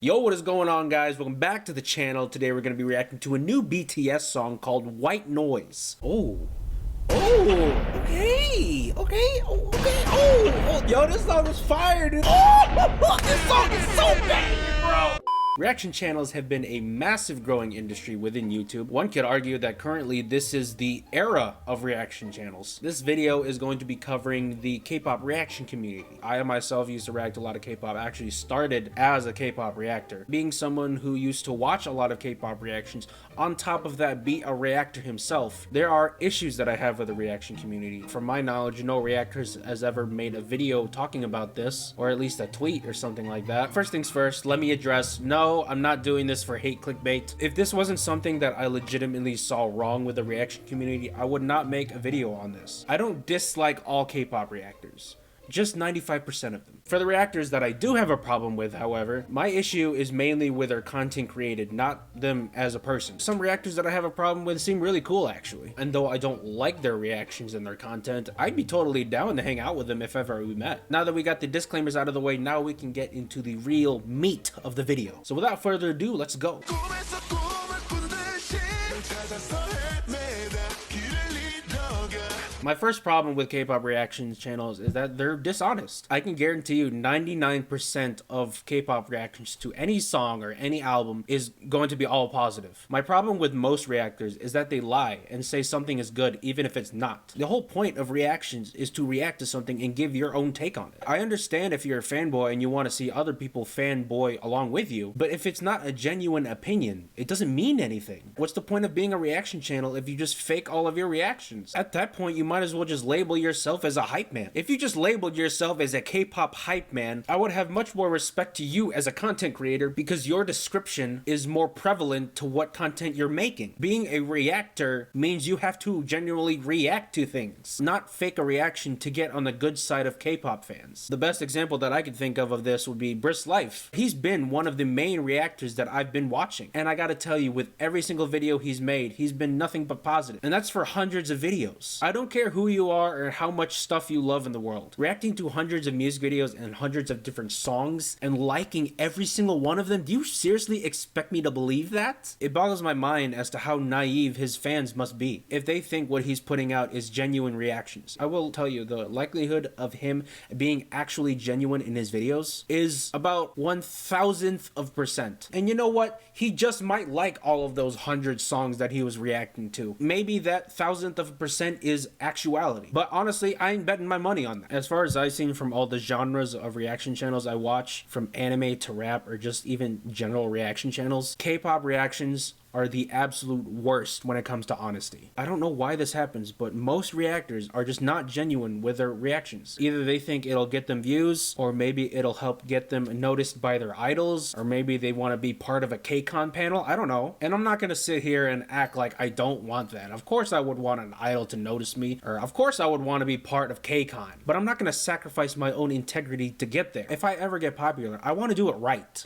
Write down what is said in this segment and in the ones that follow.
Yo, what is going on, guys? Welcome back to the channel. Today we're going to be reacting to a new BTS song called White Noise. Okay. Yo, this song is fire, dude. This song is so bad, bro. Reaction channels have been a massive growing industry within YouTube. One could argue that currently this is the era of reaction channels. This video is going to be covering the K-pop reaction community. I myself used to react to a lot of K-pop. I actually started as a K-pop reactor. Being someone who used to watch a lot of K-pop reactions, on top of that be a reactor himself, there are issues that I have with the reaction community. From my knowledge, no reactor has ever made a video talking about this, or at least a tweet or something like that. First things first, let me address, no, I'm not doing this for hate clickbait. If this wasn't something that I legitimately saw wrong with the reaction community, I would not make a video on this. I don't dislike all K-pop reactors, just 95% of them. For the reactors that I do have a problem with, however, my issue is mainly with their content created, not them as a person. Some reactors that I have a problem with seem really cool, actually. And though I don't like their reactions and their content, I'd be totally down to hang out with them if ever we met. Now that we got the disclaimers out of the way, now we can get into the real meat of the video. So without further ado, let's go. My first problem with K-pop reactions channels is that they're dishonest. I can guarantee you 99% of K-pop reactions to any song or any album is going to be all positive. My problem with most reactors is that they lie and say something is good even if it's not. The whole point of reactions is to react to something and give your own take on it. I understand if you're a fanboy and you want to see other people fanboy along with you, but if it's not a genuine opinion, it doesn't mean anything. What's the point of being a reaction channel if you just fake all of your reactions? At that point, you might as well just label yourself as a hype man. If you just labeled yourself as a K-pop hype man, I would have much more respect to you as a content creator because your description is more prevalent to what content you're making. Being a reactor means you have to genuinely react to things, not fake a reaction to get on the good side of K-pop fans. The best example that I could think of this would be Briss Life. He's been one of the main reactors that I've been watching, and I gotta tell you, with every single video he's made, he's been nothing but positive, and that's for hundreds of videos. I don't care who you are or how much stuff you love in the world. Reacting to hundreds of music videos and hundreds of different songs and liking every single one of them, do you seriously expect me to believe that? It boggles my mind as to how naive his fans must be if they think what he's putting out is genuine reactions. I will tell you, the likelihood of him being actually genuine in his videos is about 1,000%. And you know what? He just might like all of those 100 songs that he was reacting to. Maybe that 1,000% is actuality. But honestly, I ain't betting my money on that. As far as I've seen from all the genres of reaction channels I watch, from anime to rap or just even general reaction channels, K-pop reactions are the absolute worst when it comes to honesty. I don't know why this happens, but most reactors are just not genuine with their reactions. Either they think it'll get them views, or maybe it'll help get them noticed by their idols, or maybe they want to be part of a K-Con panel. I don't know. And I'm not gonna sit here and act like I don't want that. Of course I would want an idol to notice me, or of course I would want to be part of K-Con, but I'm not gonna sacrifice my own integrity to get there. If I ever get popular, I want to do it right.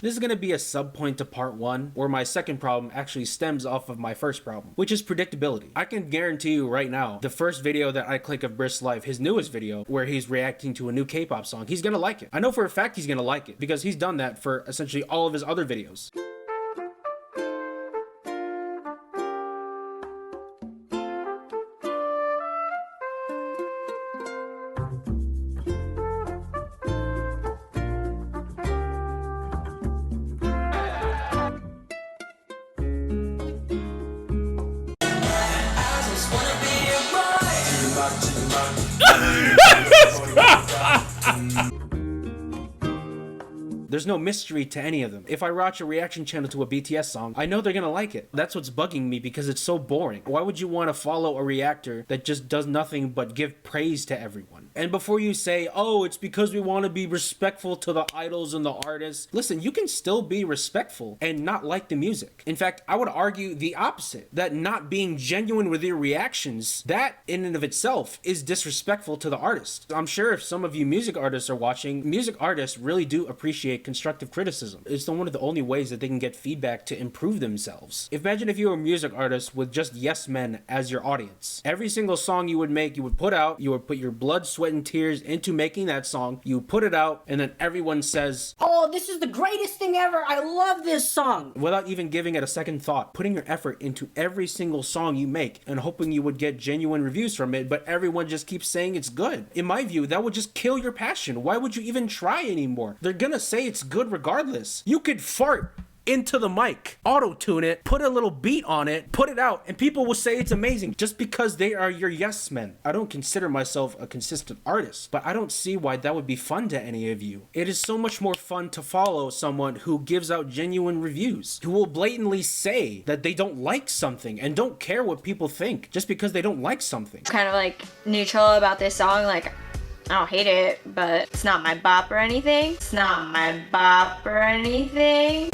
This is going to be a sub point to part 1, where my second problem actually stems off of my first problem, which is predictability. I can guarantee you right now, the first video that I click of Briss Life, his newest video, where he's reacting to a new K-pop song, he's going to like it. I know for a fact he's going to like it, because he's done that for essentially all of his other videos. There's no mystery to any of them. If I watch a reaction channel to a BTS song, I know they're gonna like it. That's what's bugging me, because it's so boring. Why would you want to follow a reactor that just does nothing but give praise to everyone? And before you say, oh, it's because we want to be respectful to the idols and the artists, listen, you can still be respectful and not like the music. In fact, I would argue the opposite, that not being genuine with your reactions, that in and of itself is disrespectful to the artist. I'm sure if some of you music artists are watching, music artists really do appreciate constructive criticism. It's one of the only ways that they can get feedback to improve themselves. Imagine if you were a music artist with just yes men as your audience. Every single song you would make, you would put out, you would put your blood, sweat, and tears into making that song, you put it out, and then everyone says, "Oh, this is the greatest thing ever, I love this song," without even giving it a second thought, putting your effort into every single song you make and hoping you would get genuine reviews from it, but everyone just keeps saying it's good. In my view, that would just kill your passion. Why would you even try anymore? They're gonna say it's good regardless. You could fart into the mic, auto-tune it, put a little beat on it, put it out, and people will say it's amazing just because they are your yes men. I don't consider myself a consistent artist, but I don't see why that would be fun to any of you. It is so much more fun to follow someone who gives out genuine reviews, who will blatantly say that they don't like something and don't care what people think just because they don't like something. Kind of like neutral about this song, like I don't hate it, but it's not my bop or anything. It's not my bop or anything.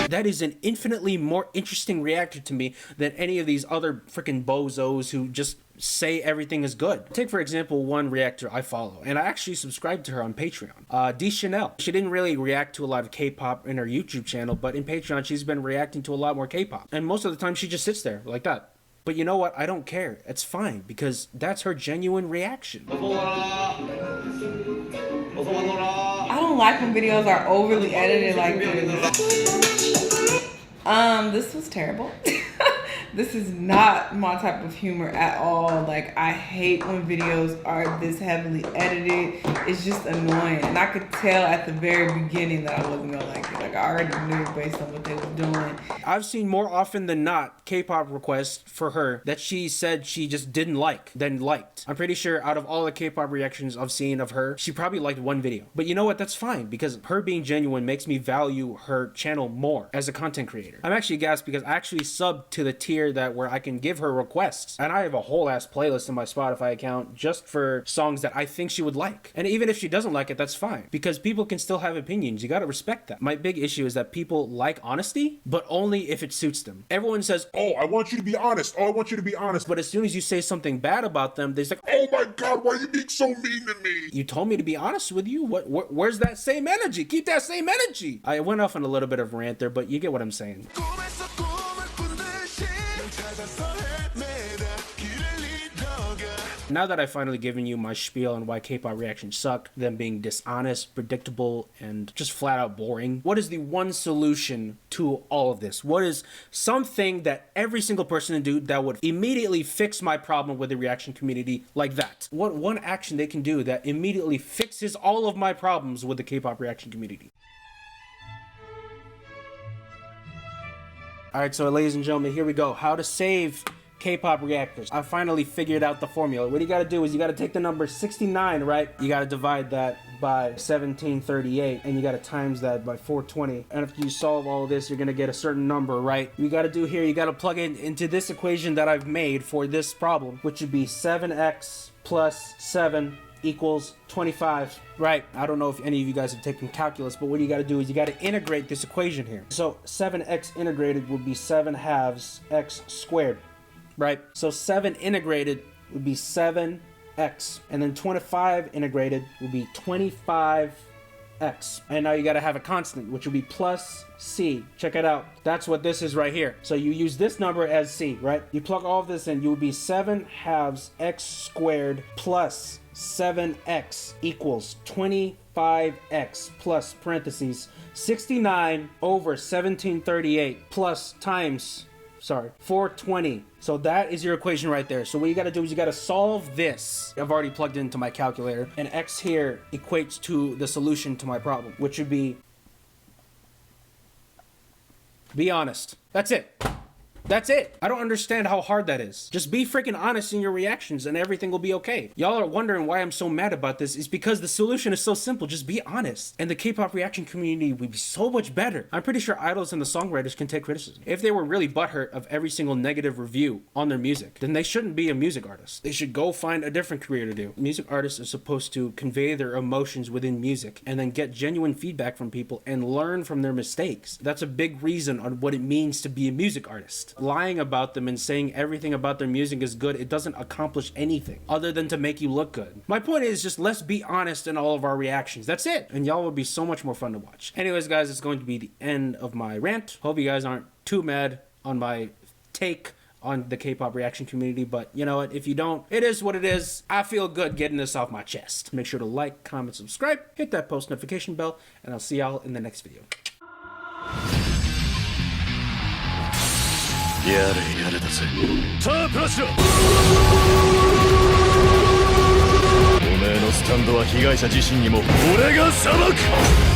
That is an infinitely more interesting reactor to me than any of these other freaking bozos who just say everything is good. Take, for example, one reactor I follow, and I actually subscribe to her on Patreon. Dishonesty. She didn't really react to a lot of K-pop in her YouTube channel, but in Patreon, she's been reacting to a lot more K-pop. And most of the time, she just sits there like that. But you know what? I don't care. It's fine, because that's her genuine reaction. I don't like when videos are overly edited like this. This was terrible. This is not my type of humor at all. Like, I hate when videos are this heavily edited. It's just annoying. And I could tell at the very beginning that I wasn't gonna like it. Like, I already knew based on what they were doing. I've seen more often than not K-pop requests for her that she said she just didn't like than liked. I'm pretty sure out of all the K-pop reactions I've seen of her, she probably liked one video. But you know what? That's fine, because her being genuine makes me value her channel more as a content creator. I'm actually gassed because I actually subbed to the tier that where I can give her requests, and I have a whole ass playlist in my Spotify account just for songs that I think she would like. And even if she doesn't like it, that's fine, because people can still have opinions. You gotta respect that. My big issue is that people like honesty, but only if it suits them. Everyone says, "Oh, I want you to be honest. Oh, I want you to be honest." But as soon as you say something bad about them, they're like, "Oh my God, why are you being so mean to me?" You told me to be honest with you. Where's that same energy? Keep that same energy. I went off on a little bit of a rant there, but you get what I'm saying. Now that I've finally given you my spiel on why K-pop reactions suck, them being dishonest, predictable, and just flat out boring, what is the one solution to all of this? What is something that every single person can do that would immediately fix my problem with the reaction community like that? What one action they can do that immediately fixes all of my problems with the K-pop reaction community? Alright, so ladies and gentlemen, here we go. How to save K-pop reactors. I finally figured out the formula. What you gotta do is you gotta take the number 69, right? You gotta divide that by 1738, and you gotta times that by 420. And if you solve all this, you're gonna get a certain number, right? You gotta do here, you gotta plug it into this equation that I've made for this problem, which would be 7x plus 7 equals 25, right? I don't know if any of you guys have taken calculus, but what you got to do is you got to integrate this equation here. So 7x integrated would be 7 halves x squared, right? So 7 integrated would be 7x, and then 25 integrated would be 25x. And now you got to have a constant, which would be plus c. Check it out. That's what this is right here. So you use this number as c, right? You plug all of this in, you would be 7 halves x squared plus 7x equals 25x plus parentheses 69 over 1738 plus times 420. So that is your equation right there. So what you got to do is you got to solve this. I've already plugged it into my calculator, and x here equates to the solution to my problem, which would be honest. That's it. That's it. I don't understand how hard that is. Just be freaking honest in your reactions and everything will be okay. Y'all are wondering why I'm so mad about this. It's because the solution is so simple. Just be honest. And the K-pop reaction community would be so much better. I'm pretty sure idols and the songwriters can take criticism. If they were really butthurt of every single negative review on their music, then they shouldn't be a music artist. They should go find a different career to do. Music artists are supposed to convey their emotions within music and then get genuine feedback from people and learn from their mistakes. That's a big reason on what it means to be a music artist. Lying about them and saying everything about their music is good, it doesn't accomplish anything other than to make you look good. My point is just let's be honest in all of our reactions. That's it. And y'all will be so much more fun to watch. Anyways, guys, it's going to be the end of my rant. Hope you guys aren't too mad on my take on the K-pop reaction community, but you know what, if you don't, it is what it is. I feel good getting this off my chest. Make sure to like, comment, subscribe, hit that post notification bell, and I'll see y'all in the next video. やれやれだぜさあプラスだおめえのスタンドは被害者自身にも俺が裁く